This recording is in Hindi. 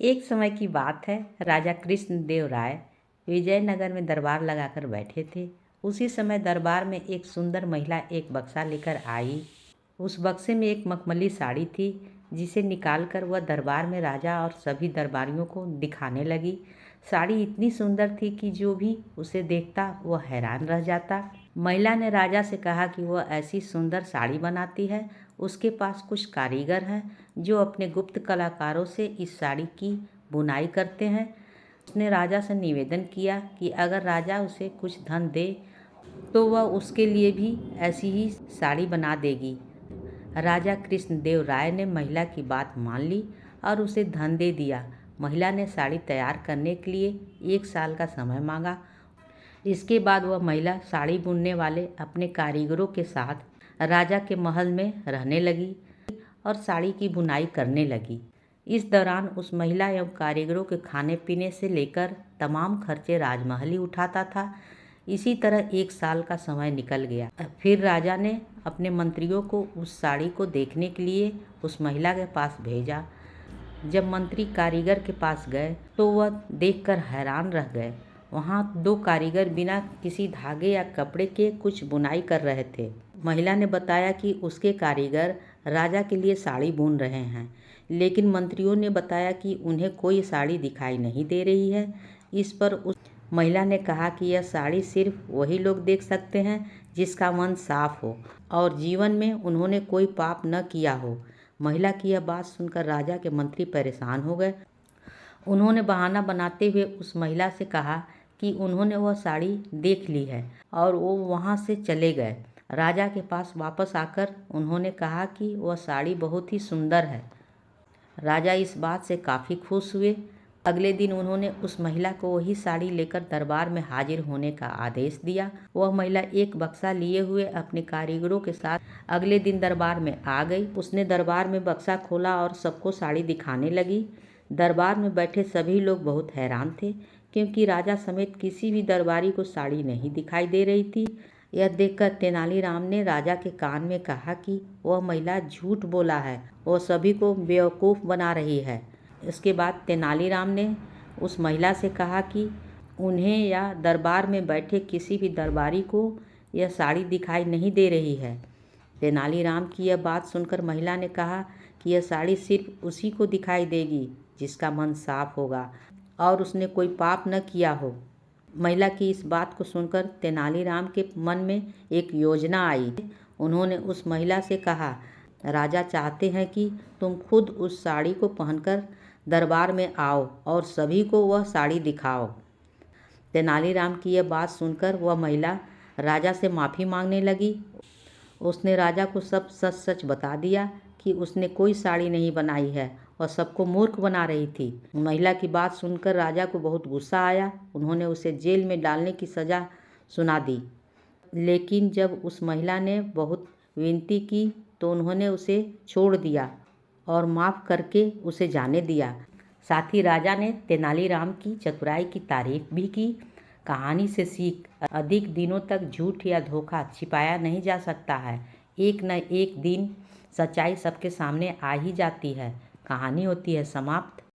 एक समय की बात है। राजा कृष्णदेव राय विजयनगर में दरबार लगाकर बैठे थे। उसी समय दरबार में एक सुंदर महिला एक बक्सा लेकर आई। उस बक्से में एक मखमली साड़ी थी, जिसे निकालकर वह दरबार में राजा और सभी दरबारियों को दिखाने लगी। साड़ी इतनी सुंदर थी कि जो भी उसे देखता वह हैरान रह जाता। महिला ने राजा से कहा कि वह ऐसी सुंदर साड़ी बनाती है। उसके पास कुछ कारीगर हैं जो अपने गुप्त कलाकारों से इस साड़ी की बुनाई करते हैं। उसने राजा से निवेदन किया कि अगर राजा उसे कुछ धन दे तो वह उसके लिए भी ऐसी ही साड़ी बना देगी। राजा कृष्णदेव राय ने महिला की बात मान ली और उसे धन दे दिया। महिला ने साड़ी तैयार करने के लिए 1 साल का समय मांगा। इसके बाद वह महिला साड़ी बुनने वाले अपने कारीगरों के साथ राजा के महल में रहने लगी और साड़ी की बुनाई करने लगी। इस दौरान उस महिला एवं कारीगरों के खाने पीने से लेकर तमाम खर्चे राजमहल ही उठाता था। इसी तरह 1 साल का समय निकल गया। फिर राजा ने अपने मंत्रियों को उस साड़ी को देखने के लिए उस महिला के पास भेजा। जब मंत्री कारीगर के पास गए तो वह देखकर हैरान रह गए। वहाँ 2 कारीगर बिना किसी धागे या कपड़े के कुछ बुनाई कर रहे थे। महिला ने बताया कि उसके कारीगर राजा के लिए साड़ी बुन रहे हैं, लेकिन मंत्रियों ने बताया कि उन्हें कोई साड़ी दिखाई नहीं दे रही है। इस पर उस महिला ने कहा कि यह साड़ी सिर्फ वही लोग देख सकते हैं जिसका मन साफ हो और जीवन में उन्होंने कोई पाप न किया हो। महिला की यह बात सुनकर राजा के मंत्री परेशान हो गए। उन्होंने बहाना बनाते हुए उस महिला से कहा कि उन्होंने वह साड़ी देख ली है और वो वहाँ से चले गए। राजा के पास वापस आकर उन्होंने कहा कि वह साड़ी बहुत ही सुंदर है। राजा इस बात से काफ़ी खुश हुए। अगले दिन उन्होंने उस महिला को वही साड़ी लेकर दरबार में हाजिर होने का आदेश दिया। वह महिला एक बक्सा लिए हुए अपने कारीगरों के साथ अगले दिन दरबार में आ गई। उसने दरबार में बक्सा खोला और सबको साड़ी दिखाने लगी। दरबार में बैठे सभी लोग बहुत हैरान थे, क्योंकि राजा समेत किसी भी दरबारी को साड़ी नहीं दिखाई दे रही थी। यह देखकर तेनालीराम ने राजा के कान में कहा कि वह महिला झूठ बोला है, वह सभी को बेवकूफ़ बना रही है। इसके बाद तेनालीराम ने उस महिला से कहा कि उन्हें या दरबार में बैठे किसी भी दरबारी को यह साड़ी दिखाई नहीं दे रही है। तेनालीराम की यह बात सुनकर महिला ने कहा कि यह साड़ी सिर्फ उसी को दिखाई देगी जिसका मन साफ होगा और उसने कोई पाप न किया हो। महिला की इस बात को सुनकर तेनालीराम के मन में एक योजना आई। उन्होंने उस महिला से कहा, राजा चाहते हैं कि तुम खुद उस साड़ी को पहनकर दरबार में आओ और सभी को वह साड़ी दिखाओ। तेनालीराम की यह बात सुनकर वह महिला राजा से माफ़ी मांगने लगी। उसने राजा को सब सच सच बता दिया कि उसने कोई साड़ी नहीं बनाई है और सबको मूर्ख बना रही थी। महिला की बात सुनकर राजा को बहुत गुस्सा आया। उन्होंने उसे जेल में डालने की सज़ा सुना दी। लेकिन जब उस महिला ने बहुत विनती की तो उन्होंने उसे छोड़ दिया और माफ़ करके उसे जाने दिया। साथ ही राजा ने तेनालीराम की चतुराई की तारीफ भी की। कहानी से सीख, अधिक दिनों तक झूठ या धोखा छिपाया नहीं जा सकता है। एक न एक दिन सच्चाई सबके सामने आ ही जाती है। कहानी होती है समाप्त।